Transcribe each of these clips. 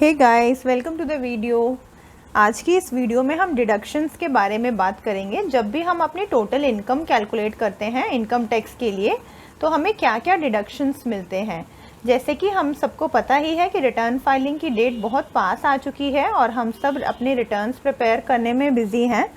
Hey guys, welcome to the video. आज की इस वीडियो में हम डिडक्शंस के बारे में बात करेंगे। जब भी हम अपनी टोटल इनकम कैलकुलेट करते हैं इनकम टैक्स के लिए, तो हमें क्या क्या डिडक्शंस मिलते हैं। जैसे कि हम सबको पता ही है कि रिटर्न फाइलिंग की डेट बहुत पास आ चुकी है और हम सब अपने रिटर्न्स प्रिपेयर करने में बिजी हैं।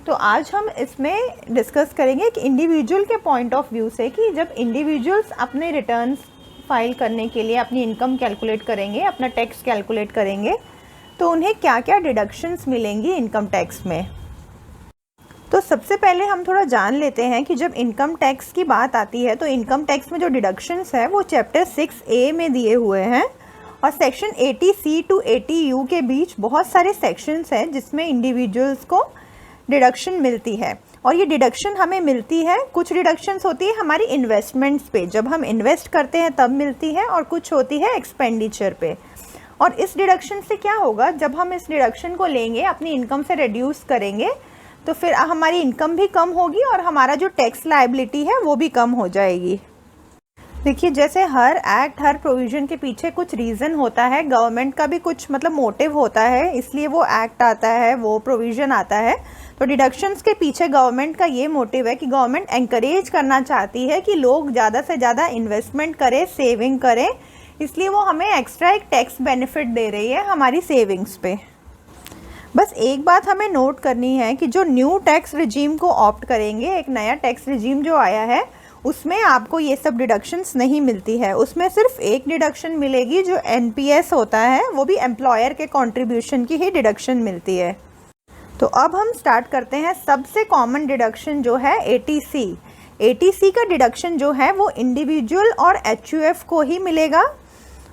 तो आज हम इसमें डिस्कस करेंगे कि इंडिविजुअल के पॉइंट ऑफ व्यू से कि जब इंडिविजुअल्स अपने रिटर्न्स फाइल करने के लिए अपनी इनकम कैलकुलेट करेंगे, अपना टैक्स कैलकुलेट करेंगे, तो उन्हें क्या क्या डिडक्शंस मिलेंगी इनकम टैक्स में। तो सबसे पहले हम थोड़ा जान लेते हैं कि जब इनकम टैक्स की बात आती है तो इनकम टैक्स में जो डिडक्शंस है वो चैप्टर 6A में दिए हुए हैं और सेक्शन 80C टू 80U के बीच बहुत सारे सेक्शंस हैं जिसमें इंडिविजुअल्स को डिडक्शन मिलती है। और ये डिडक्शन हमें मिलती है, कुछ डिडक्शंस होती है हमारी इन्वेस्टमेंट्स पे, जब हम इन्वेस्ट करते हैं तब मिलती है, और कुछ होती है एक्सपेंडिचर पे। और इस डिडक्शन से क्या होगा, जब हम इस डिडक्शन को लेंगे अपनी इनकम से रिड्यूस करेंगे तो फिर हमारी इनकम भी कम होगी और हमारा जो टैक्स लायबिलिटी है वो भी कम हो जाएगी। देखिए, जैसे हर एक्ट, हर प्रोविज़न के पीछे कुछ रीज़न होता है, गवर्नमेंट का भी कुछ मोटिव होता है, इसलिए वो एक्ट आता है, वो प्रोविज़न आता है। तो डिडक्शंस के पीछे गवर्नमेंट का ये मोटिव है कि गवर्नमेंट एनकरेज करना चाहती है कि लोग ज़्यादा से ज़्यादा इन्वेस्टमेंट करें, सेविंग करें, इसलिए वो हमें एक्स्ट्रा एक टैक्स बेनिफिट दे रही है हमारी सेविंग्स पे। बस एक बात हमें नोट करनी है कि जो न्यू टैक्स रिजीम को ऑप्ट करेंगे, एक नया टैक्स रिजीम जो आया है, उसमें आपको ये सब डिडक्शंस नहीं मिलती है। उसमें सिर्फ एक डिडक्शन मिलेगी जो NPS होता है, वो भी एम्प्लॉयर के कंट्रीब्यूशन की ही डिडक्शन मिलती है। तो अब हम स्टार्ट करते हैं। सबसे कॉमन डिडक्शन जो है ATC। ATC का डिडक्शन जो है वो इंडिविजुअल और HUF को ही मिलेगा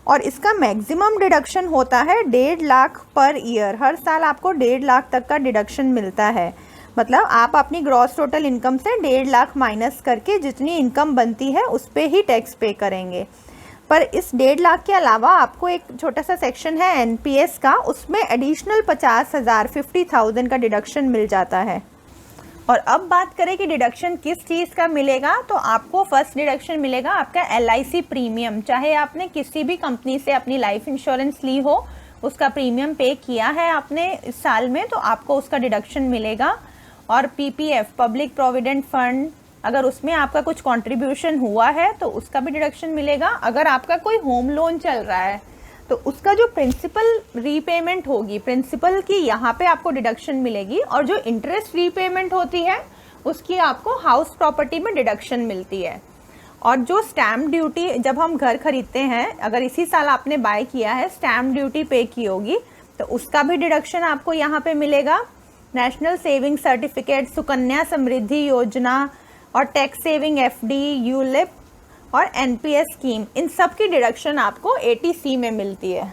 और इसका मैक्सिमम डिडक्शन होता है 1.5 लाख पर ईयर। हर साल आपको 1.5 लाख तक का डिडक्शन मिलता है। मतलब आप अपनी ग्रॉस टोटल इनकम से 1.5 लाख माइनस करके जितनी इनकम बनती है उस पर ही टैक्स पे करेंगे। पर इस 1.5 लाख के अलावा आपको एक छोटा सा सेक्शन है NPS का, उसमें एडिशनल 50,000 का डिडक्शन मिल जाता है। और अब बात करें कि डिडक्शन किस चीज़ का मिलेगा, तो आपको फर्स्ट डिडक्शन मिलेगा आपका LIC प्रीमियम। चाहे आपने किसी भी कंपनी से अपनी लाइफ इंश्योरेंस ली हो, उसका प्रीमियम पे किया है आपने इस साल में, तो आपको उसका डिडक्शन मिलेगा। और PPF, पब्लिक प्रोविडेंट फंड, अगर उसमें आपका कुछ कंट्रीब्यूशन हुआ है तो उसका भी डिडक्शन मिलेगा। अगर आपका कोई होम लोन चल रहा है तो उसका जो प्रिंसिपल रीपेमेंट होगी, प्रिंसिपल की यहाँ पे आपको डिडक्शन मिलेगी। और जो इंटरेस्ट रीपेमेंट होती है उसकी आपको हाउस प्रॉपर्टी में डिडक्शन मिलती है। और जो स्टैम्प ड्यूटी, जब हम घर खरीदते हैं, अगर इसी साल आपने बाय किया है, स्टैम्प ड्यूटी पे की होगी, तो उसका भी डिडक्शन आपको यहाँ पे मिलेगा। National saving certificate, Sukanya Samriddhi योजना और टैक्स सेविंग FD, यूलिप और NPS स्कीम, इन सब की डिडक्शन आपको ATC में मिलती है।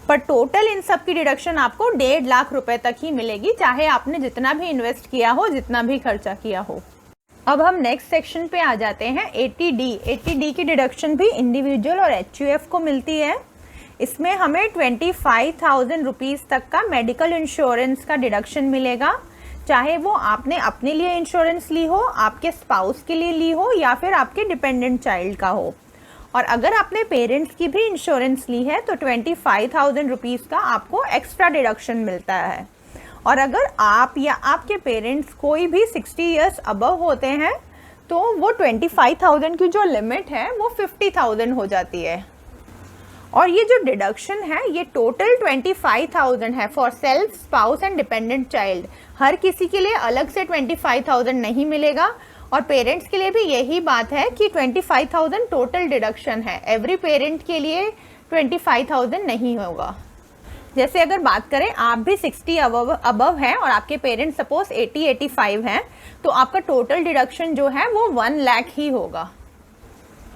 पर टोटल इन सब की डिडक्शन आपको 1.5 लाख रुपए तक ही मिलेगी, चाहे आपने जितना भी इन्वेस्ट किया हो, जितना भी खर्चा किया हो। अब हम नेक्स्ट सेक्शन पे आ जाते हैं, 80D। 80D की डिडक्शन भी इंडिविजुअल और HUF को मिलती है। इसमें हमें 25,000 रुपीज़ तक का मेडिकल इंश्योरेंस का डिडक्शन मिलेगा, चाहे वो आपने अपने लिए इंश्योरेंस ली हो, आपके स्पाउस के लिए ली हो, या फिर आपके डिपेंडेंट चाइल्ड का हो। और अगर आपने पेरेंट्स की भी इंश्योरेंस ली है तो 25,000 रुपीज़ का आपको एक्स्ट्रा डिडक्शन मिलता है। और अगर आप या आपके पेरेंट्स कोई भी 60 ईयर्स अबव होते हैं तो वो 25,000 की जो लिमिट है वो 50,000 हो जाती है। और ये जो डिडक्शन है ये टोटल 25,000 है for self, spouse and dependent child. हर किसी के लिए अलग से 25,000 नहीं मिलेगा। और पेरेंट्स के लिए भी यही बात है कि 25,000 टोटल डिडक्शन है, एवरी पेरेंट के लिए 25,000 नहीं होगा। जैसे अगर बात करें, आप भी 60 अबव हैं और आपके पेरेंट्स सपोज 80-85 हैं, तो आपका टोटल डिडक्शन जो है वो 1 लाख ही होगा।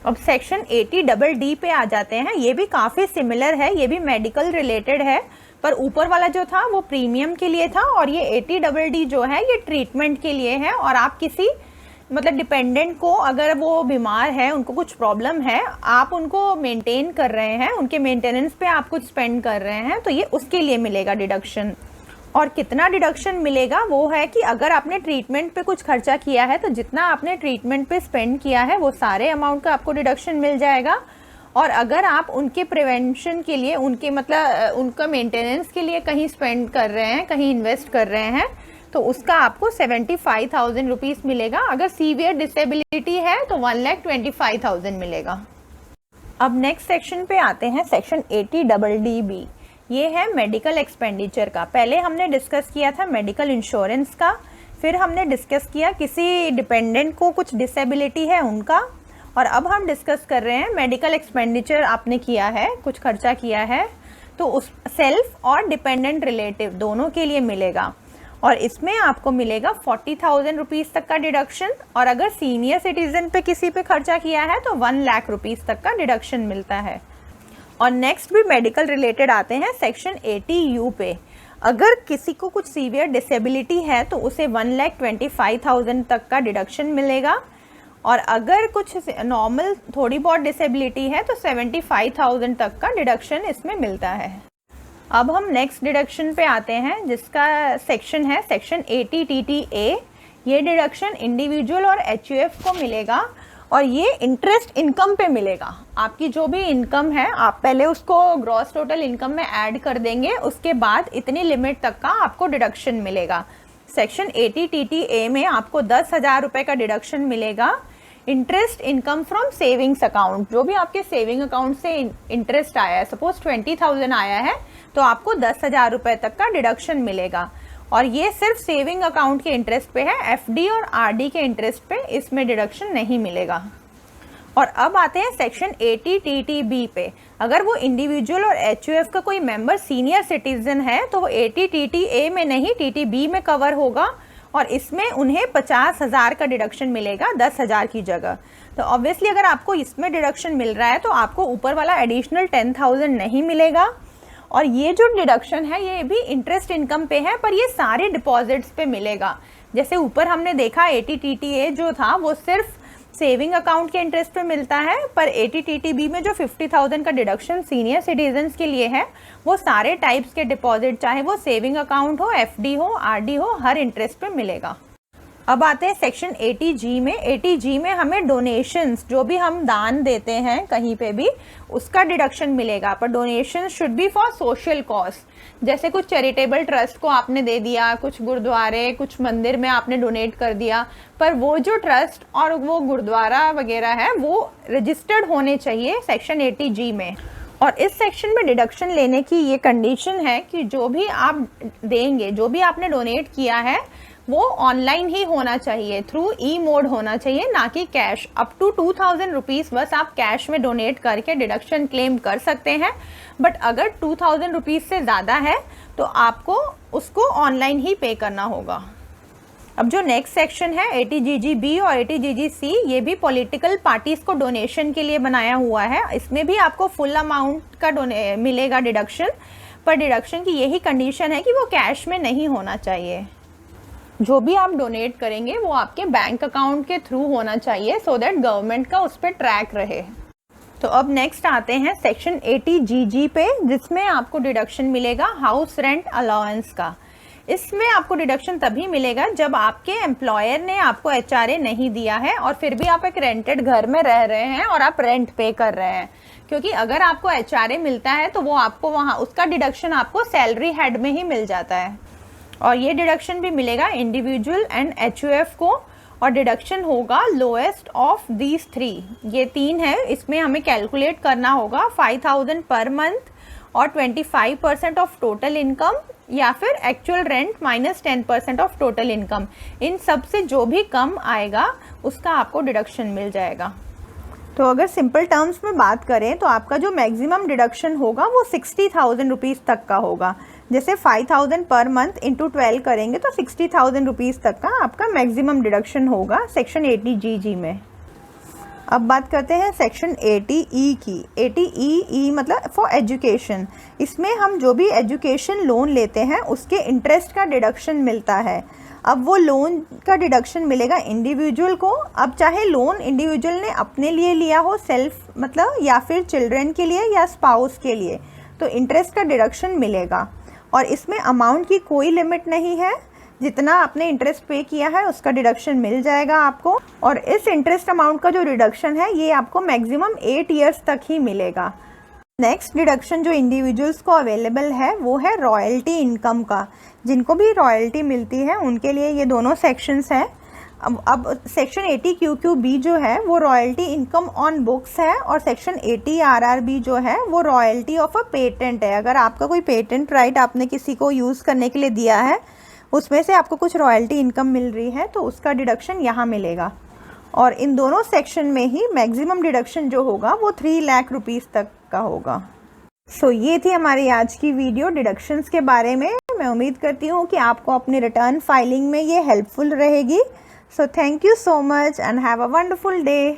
अब सेक्शन 80DD पे आ जाते हैं। ये भी काफ़ी सिमिलर है, ये भी मेडिकल रिलेटेड है, पर ऊपर वाला जो था वो प्रीमियम के लिए था और ये 80DD जो है ये ट्रीटमेंट के लिए है। और आप किसी डिपेंडेंट को, अगर वो बीमार है, उनको कुछ प्रॉब्लम है, आप उनको मेंटेन कर रहे हैं, उनके मेंटेनेंस पे आप कुछ स्पेंड कर रहे हैं, तो ये उसके लिए मिलेगा डिडक्शन। और कितना डिडक्शन मिलेगा वो है कि अगर आपने ट्रीटमेंट पे कुछ खर्चा किया है तो जितना आपने ट्रीटमेंट पे स्पेंड किया है वो सारे अमाउंट का आपको डिडक्शन मिल जाएगा। और अगर आप उनके प्रिवेंशन के लिए, उनके मतलब उनका मेंटेनेंस के लिए कहीं स्पेंड कर रहे हैं, कहीं इन्वेस्ट कर रहे हैं, तो उसका आपको 75,000 रुपीज़ मिलेगा। अगर सीवियर डिसेबिलिटी है तो 1,25,000 मिलेगा। अब नेक्स्ट सेक्शन पे आते हैं, सेक्शन 80DD। ये है मेडिकल एक्सपेंडिचर का। पहले हमने डिस्कस किया था मेडिकल इंश्योरेंस का, फिर हमने डिस्कस किया किसी डिपेंडेंट को कुछ डिसेबिलिटी है उनका, और अब हम डिस्कस कर रहे हैं मेडिकल एक्सपेंडिचर आपने किया है, कुछ खर्चा किया है, तो उस सेल्फ और डिपेंडेंट रिलेटिव दोनों के लिए मिलेगा। और इसमें आपको मिलेगा 40,000 रुपीज़ तक का डिडक्शन, और अगर सीनियर सिटीजन पे किसी पे खर्चा किया है तो 1 लाख रुपीज़ तक का डिडक्शन मिलता है। और नेक्स्ट भी मेडिकल रिलेटेड आते हैं सेक्शन 80U पे। अगर किसी को कुछ सीवियर डिसेबिलिटी है तो उसे 1,25,000 तक का डिडक्शन मिलेगा, और अगर कुछ नॉर्मल थोड़ी बहुत डिसेबिलिटी है तो 75,000 तक का डिडक्शन इसमें मिलता है। अब हम नेक्स्ट डिडक्शन पे आते हैं, जिसका सेक्शन है सेक्शन 80TTA। ये डिडक्शन इंडिविजुअल और HUF को मिलेगा, और ये इंटरेस्ट इनकम पे मिलेगा। आपकी जो भी इनकम है आप पहले उसको ग्रॉस टोटल इनकम में ऐड कर देंगे, उसके बाद इतनी लिमिट तक का आपको डिडक्शन मिलेगा। सेक्शन 80TTA में आपको 10,000 रुपये का डिडक्शन मिलेगा। Interest income from savings account, जो भी आपके सेविंग अकाउंट से इंटरेस्ट आया है, सपोज 20,000 आया है तो आपको 10,000 रुपये तक का डिडक्शन मिलेगा। और ये सिर्फ सेविंग अकाउंट के इंटरेस्ट पे है, FD और RD के इंटरेस्ट पे इसमें डिडक्शन नहीं मिलेगा। और अब आते हैं सेक्शन 80TTB पे। अगर वो इंडिविजुअल और HUF का कोई मेंबर सीनियर सिटीजन है तो वो 80TTA में नहीं TTB में कवर होगा, और इसमें उन्हें 50,000 का डिडक्शन मिलेगा 10,000 की जगह। तो ऑब्वियसली अगर आपको इसमें डिडक्शन मिल रहा है तो आपको ऊपर वाला एडिशनल 10,000 नहीं मिलेगा। और ये जो डिडक्शन है ये भी इंटरेस्ट इनकम पे है, पर ये सारे डिपॉजिट्स पे मिलेगा। जैसे ऊपर हमने देखा 80TTA जो था वो सिर्फ सेविंग अकाउंट के इंटरेस्ट पे मिलता है, पर 80TTB में जो 50,000 का डिडक्शन सीनियर सिटीजन्स के लिए है वो सारे टाइप्स के डिपॉजिट, चाहे वो सेविंग अकाउंट हो, FD हो, RD हो, हर इंटरेस्ट पे मिलेगा। अब आते हैं सेक्शन 80G में। 80G में हमें डोनेशंस, जो भी हम दान देते हैं कहीं पे भी, उसका डिडक्शन मिलेगा, पर donation should be for social cause. जैसे कुछ चैरिटेबल ट्रस्ट को आपने दे दिया, कुछ गुरुद्वारे, कुछ मंदिर में आपने डोनेट कर दिया, पर वो जो ट्रस्ट और वो गुरुद्वारा वगैरह है वो रजिस्टर्ड होने चाहिए सेक्शन 80G में। और इस सेक्शन में डिडक्शन लेने की ये कंडीशन है कि जो भी आप देंगे, जो भी आपने डोनेट किया है वो ऑनलाइन ही होना चाहिए, थ्रू मोड होना चाहिए, ना कि कैश। अप टू 2,000 रुपीज़ बस आप कैश में डोनेट करके डिडक्शन क्लेम कर सकते हैं, बट अगर 2,000 रुपीज़ से ज़्यादा है तो आपको उसको ऑनलाइन ही पे करना होगा। अब जो नेक्स्ट सेक्शन है 80GGB और 80GGC, ये भी पॉलिटिकल पार्टीज को डोनेशन के लिए बनाया हुआ है। इसमें भी आपको फुल अमाउंट का मिलेगा डिडक्शन, पर डिडक्शन की यही कंडीशन है कि वो कैश में नहीं होना चाहिए। जो भी आप डोनेट करेंगे वो आपके बैंक अकाउंट के थ्रू होना चाहिए, सो दैट गवर्नमेंट का उस पर ट्रैक रहे। तो अब नेक्स्ट आते हैं सेक्शन 80GG पे, जिसमें आपको डिडक्शन मिलेगा हाउस रेंट अलाउंस का। इसमें आपको डिडक्शन तभी मिलेगा जब आपके एम्प्लॉयर ने आपको HRA नहीं दिया है और फिर भी आप एक रेंटेड घर में रह रहे हैं और आप रेंट पे कर रहे हैं। क्योंकि अगर आपको HRA मिलता है तो वो आपको वहाँ उसका डिडक्शन आपको सैलरी हेड में ही मिल जाता है। और ये डिडक्शन भी मिलेगा इंडिविजुअल एंड HUF को, और डिडक्शन होगा लोएस्ट ऑफ दीज 3। ये 3 है, इसमें हमें कैलकुलेट करना होगा 5,000 पर मंथ और 25% ऑफ टोटल इनकम, या फिर actual rent minus 10% of total income. इन सब से जो भी कम आएगा उसका आपको डिडक्शन मिल जाएगा। तो अगर सिंपल टर्म्स में बात करें तो आपका जो मैक्सिमम डिडक्शन होगा वो 60,000 रुपीज़ तक का होगा। जैसे 5,000 पर मंथ इंटू 12 करेंगे तो 60,000 रुपीज़ तक का आपका मैक्सिमम डिडक्शन होगा सेक्शन 80GG में। अब बात करते हैं सेक्शन 80E की। 80E मतलब फॉर एजुकेशन। इसमें हम जो भी एजुकेशन लोन लेते हैं उसके इंटरेस्ट का डिडक्शन मिलता है। अब वो लोन का डिडक्शन मिलेगा इंडिविजुअल को। अब चाहे लोन इंडिविजुअल ने अपने लिए लिया हो, सेल्फ मतलब, या फिर चिल्ड्रन के लिए या स्पाउस के लिए, तो इंटरेस्ट का डिडक्शन मिलेगा। और इसमें अमाउंट की कोई लिमिट नहीं है। जितना आपने इंटरेस्ट पे किया है उसका डिडक्शन मिल जाएगा आपको। और इस इंटरेस्ट अमाउंट का जो डिडक्शन है ये आपको मैक्सिमम 8 ईयर्स तक ही मिलेगा। नेक्स्ट डिडक्शन जो इंडिविजुअल्स को अवेलेबल है वो है रॉयल्टी इनकम का। जिनको भी रॉयल्टी मिलती है उनके लिए ये दोनों सेक्शंस हैं। अब सेक्शन 80 QQB जो है वो रॉयल्टी इनकम ऑन बुक्स है, और सेक्शन 80 RRB जो है वो रॉयल्टी ऑफ अ पेटेंट है। अगर आपका कोई पेटेंट राइट आपने किसी को यूज़ करने के लिए दिया है, उसमें से आपको कुछ रॉयल्टी इनकम मिल रही है, तो उसका डिडक्शन यहाँ मिलेगा। और इन दोनों सेक्शन में ही मैक्सिमम डिडक्शन जो होगा वो 3 लाख रुपीज़ तक का होगा। सो ये थी हमारी आज की वीडियो डिडक्शंस के बारे में। मैं उम्मीद करती हूँ कि आपको अपनी रिटर्न फाइलिंग में ये हेल्पफुल रहेगी। So thank you so much and have a wonderful day.